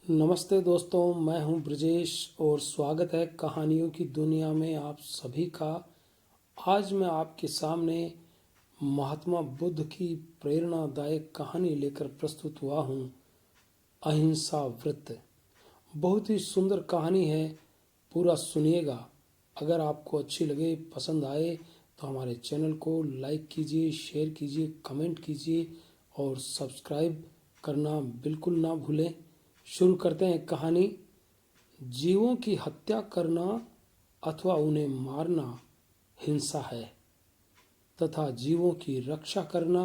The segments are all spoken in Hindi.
नमस्ते दोस्तों, मैं हूं ब्रजेश और स्वागत है कहानियों की दुनिया में आप सभी का। आज मैं आपके सामने महात्मा बुद्ध की प्रेरणादायक कहानी लेकर प्रस्तुत हुआ हूं, अहिंसा व्रत। बहुत ही सुंदर कहानी है, पूरा सुनिएगा। अगर आपको अच्छी लगे, पसंद आए तो हमारे चैनल को लाइक कीजिए, शेयर कीजिए, कमेंट कीजिए और सब्सक्राइब करना बिल्कुल ना भूलें। शुरू करते हैं कहानी। जीवों की हत्या करना अथवा उन्हें मारना हिंसा है तथा जीवों की रक्षा करना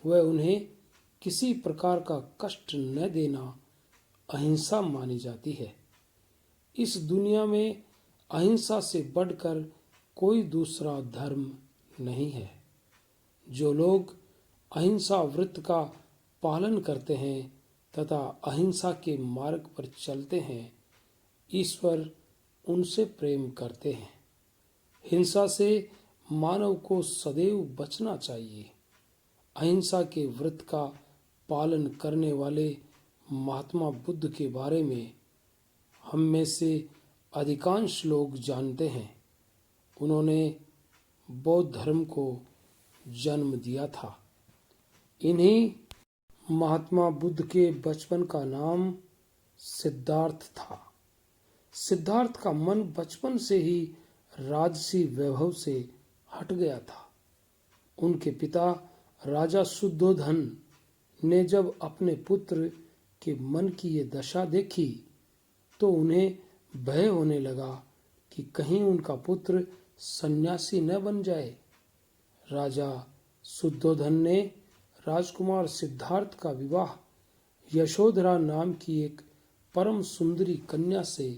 व उन्हें किसी प्रकार का कष्ट न देना अहिंसा मानी जाती है। इस दुनिया में अहिंसा से बढ़कर कोई दूसरा धर्म नहीं है। जो लोग अहिंसा व्रत का पालन करते हैं तथा अहिंसा के मार्ग पर चलते हैं, ईश्वर उनसे प्रेम करते हैं। हिंसा से मानव को सदैव बचना चाहिए। अहिंसा के व्रत का पालन करने वाले महात्मा बुद्ध के बारे में हम में से अधिकांश लोग जानते हैं। उन्होंने बौद्ध धर्म को जन्म दिया था। इन्हीं महात्मा बुद्ध के बचपन का नाम सिद्धार्थ था। सिद्धार्थ का मन बचपन से ही राजसी वैभव से हट गया था। उनके पिता राजा शुद्धोधन ने जब अपने पुत्र के मन की ये दशा देखी तो उन्हें भय होने लगा कि कहीं उनका पुत्र सन्यासी न बन जाए। राजा शुद्धोधन ने राजकुमार सिद्धार्थ का विवाह यशोधरा नाम की एक परम सुंदरी कन्या से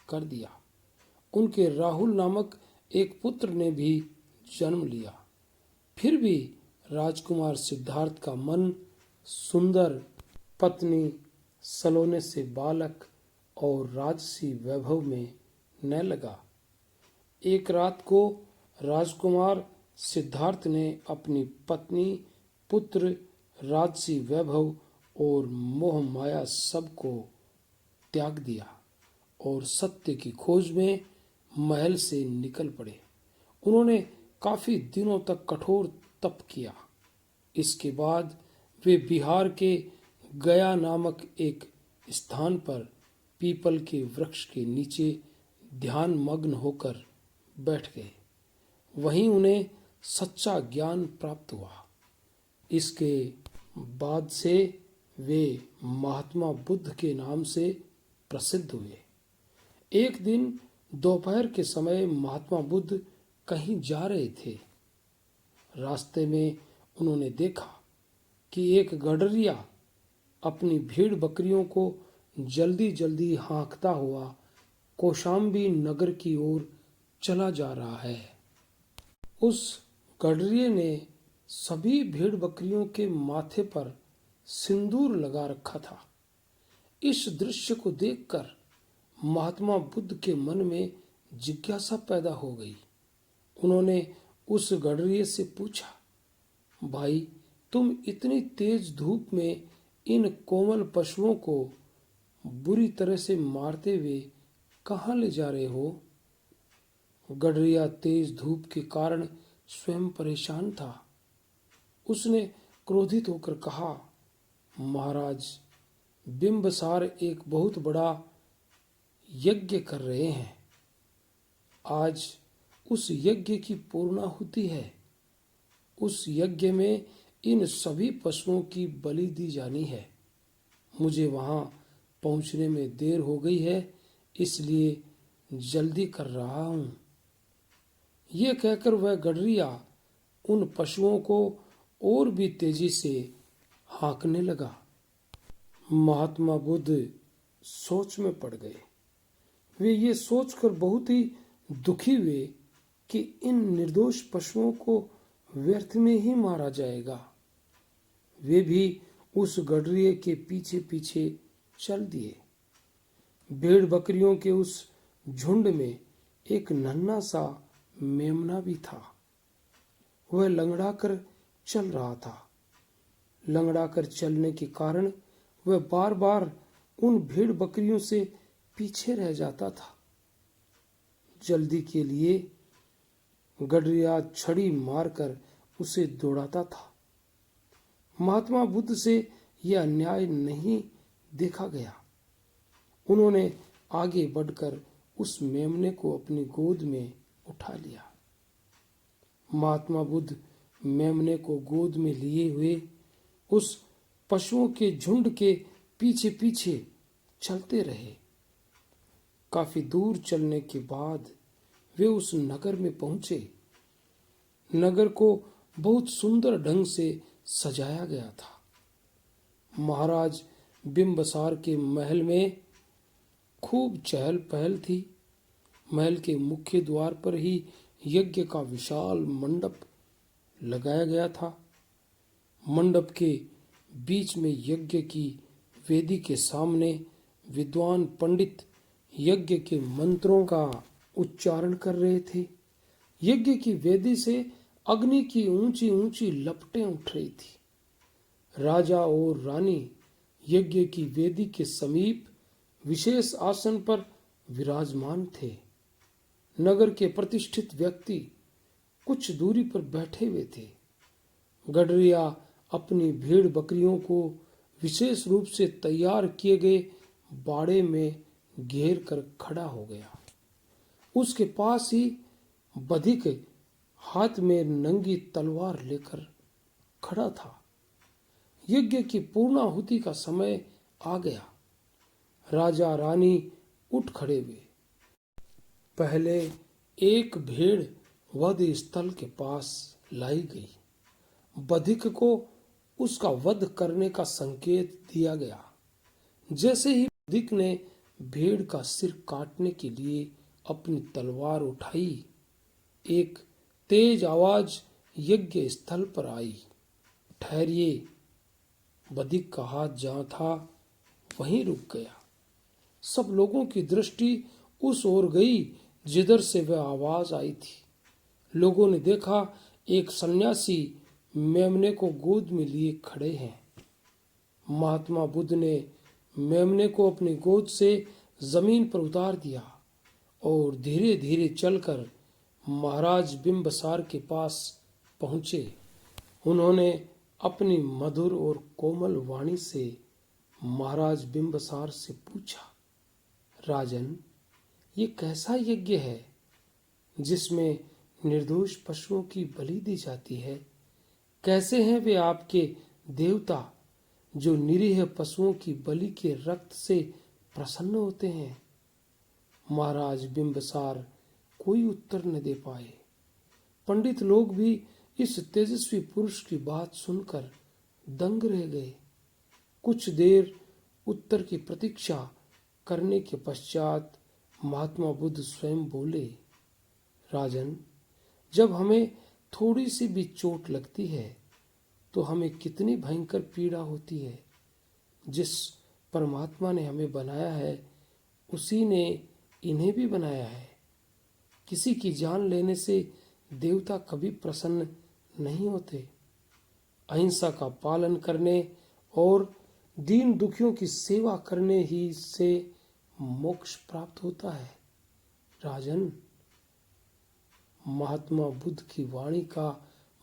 कर दिया। उनके राहुल नामक एक पुत्र ने भी जन्म लिया। फिर भी राजकुमार सिद्धार्थ का मन सुंदर पत्नी, सलोने से बालक और राजसी वैभव में न लगा। एक रात को राजकुमार सिद्धार्थ ने अपनी पत्नी, पुत्र, राजसी वैभव और मोह माया सबको त्याग दिया और सत्य की खोज में महल से निकल पड़े। उन्होंने काफी दिनों तक कठोर तप किया। इसके बाद वे बिहार के गया नामक एक स्थान पर पीपल के वृक्ष के नीचे ध्यान मग्न होकर बैठ गए। वहीं उन्हें सच्चा ज्ञान प्राप्त हुआ। इसके बाद से वे महात्मा बुद्ध के नाम से प्रसिद्ध हुए। एक दिन दोपहर के समय महात्मा बुद्ध कहीं जा रहे थे। रास्ते में उन्होंने देखा कि एक गडरिया अपनी भेड़ बकरियों को जल्दी जल्दी हाँकता हुआ कौशाम्बी नगर की ओर चला जा रहा है। उस गडरिये ने सभी भेड़ बकरियों के माथे पर सिंदूर लगा रखा था। इस दृश्य को देखकर महात्मा बुद्ध के मन में जिज्ञासा पैदा हो गई। उन्होंने उस गडरिये से पूछा, भाई, तुम इतनी तेज धूप में इन कोमल पशुओं को बुरी तरह से मारते हुए कहाँ ले जा रहे हो? गडरिया तेज धूप के कारण स्वयं परेशान था। उसने क्रोधित होकर कहा, महाराज, बिंबसार एक बहुत बड़ा यज्ञ कर रहे हैं। आज उस यज्ञ की पूर्णाहुति है। उस यज्ञ में इन सभी पशुओं की बलि दी जानी है। मुझे वहां पहुंचने में देर हो गई है, इसलिए जल्दी कर रहा हूं। ये कहकर वह गडरिया उन पशुओं को और भी तेजी से हाँकने लगा। महात्मा बुद्ध सोच में पड़ गए। वे ये सोचकर बहुत ही दुखी हुए कि इन निर्दोष पशुओं को व्यर्थ में ही मारा जाएगा। वे भी उस गडरिये के पीछे पीछे चल दिए। भेड़ बकरियों के उस झुंड में एक नन्हा सा मेमना भी था। वह लंगड़ाकर चल रहा था। लंगड़ाकर चलने के कारण वह बार बार उन भेड़ बकरियों से पीछे रह जाता था। जल्दी के लिए गडरिया छड़ी मारकर उसे दौड़ाता था। महात्मा बुद्ध से यह अन्याय नहीं देखा गया। उन्होंने आगे बढ़कर उस मेमने को अपनी गोद में उठा लिया। महात्मा बुद्ध मेमने को गोद में लिए हुए उस पशुओं के झुंड के पीछे पीछे चलते रहे। काफी दूर चलने के बाद वे उस नगर में पहुंचे। नगर को बहुत सुंदर ढंग से सजाया गया था। महाराज बिंबसार के महल में खूब चहल पहल थी। महल के मुख्य द्वार पर ही यज्ञ का विशाल मंडप लगाया गया था। मंडप के बीच में यज्ञ की वेदी के सामने विद्वान पंडित यज्ञ के मंत्रों का उच्चारण कर रहे थे। यज्ञ की वेदी से अग्नि की ऊंची ऊंची लपटें उठ रही थी। राजा और रानी यज्ञ की वेदी के समीप विशेष आसन पर विराजमान थे। नगर के प्रतिष्ठित व्यक्ति कुछ दूरी पर बैठे हुए थे। गडरिया अपनी भेड़ बकरियों को विशेष रूप से तैयार किए गए बाड़े में घेर कर खड़ा हो गया। उसके पास ही बधिक हाथ में नंगी तलवार लेकर खड़ा था। यज्ञ की पूर्णाहुति का समय आ गया। राजा रानी उठ खड़े हुए। पहले एक भेड़ वध स्थल के पास लाई गई। बधिक को उसका वध करने का संकेत दिया गया। जैसे ही बधिक ने भेड़ का सिर काटने के लिए अपनी तलवार उठाई, एक तेज आवाज यज्ञ स्थल पर आई, ठहरिए। बधिक का हाथ जहां था वहीं रुक गया। सब लोगों की दृष्टि उस ओर गई जिधर से वह आवाज आई थी। लोगों ने देखा एक सन्यासी मेमने को गोद में लिए खड़े हैं। महात्मा बुद्ध ने मेमने को अपनी गोद से जमीन पर उतार दिया और धीरे धीरे चलकर महाराज बिंबसार के पास पहुंचे। उन्होंने अपनी मधुर और कोमल वाणी से महाराज बिंबसार से पूछा, राजन, ये कैसा यज्ञ है जिसमें निर्दोष पशुओं की बलि दी जाती है? कैसे हैं वे आपके देवता जो निरीह पशुओं की बलि के रक्त से प्रसन्न होते हैं? महाराज बिंबसार कोई उत्तर न दे पाए। पंडित लोग भी इस तेजस्वी पुरुष की बात सुनकर दंग रह गए। कुछ देर उत्तर की प्रतीक्षा करने के पश्चात महात्मा बुद्ध स्वयं बोले, राजन, जब हमें थोड़ी सी भी चोट लगती है तो हमें कितनी भयंकर पीड़ा होती है। जिस परमात्मा ने हमें बनाया है उसी ने इन्हें भी बनाया है। किसी की जान लेने से देवता कभी प्रसन्न नहीं होते। अहिंसा का पालन करने और दीन दुखियों की सेवा करने ही से मोक्ष प्राप्त होता है। राजन, महात्मा बुद्ध की वाणी का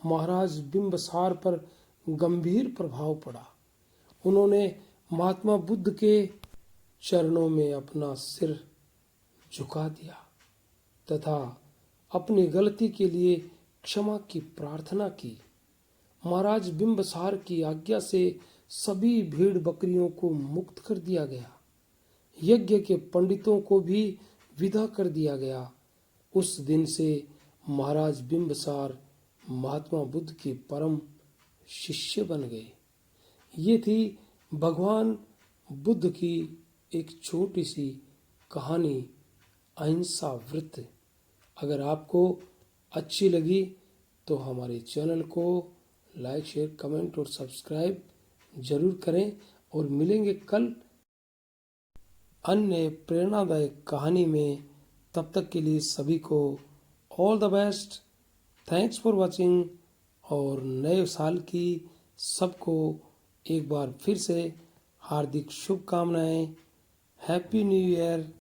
महाराज बिंबसार पर गंभीर प्रभाव पड़ा। उन्होंने महात्मा बुद्ध के चरणों में अपना सिर झुका दिया तथा अपनी गलती के लिए क्षमा की प्रार्थना की। महाराज बिंबसार की आज्ञा से सभी भेड़ बकरियों को मुक्त कर दिया गया। यज्ञ के पंडितों को भी विदा कर दिया गया। उस दिन से महाराज बिंबसार महात्मा बुद्ध के परम शिष्य बन गए। ये थी भगवान बुद्ध की एक छोटी सी कहानी, अहिंसा व्रत। अगर आपको अच्छी लगी तो हमारे चैनल को लाइक, शेयर, कमेंट और सब्सक्राइब जरूर करें और मिलेंगे कल अन्य प्रेरणादायक कहानी में। तब तक के लिए सभी को all the best. Thanks for watching. और नए साल की सबको एक बार फिर से हार्दिक शुभकामनाएं। Happy new year.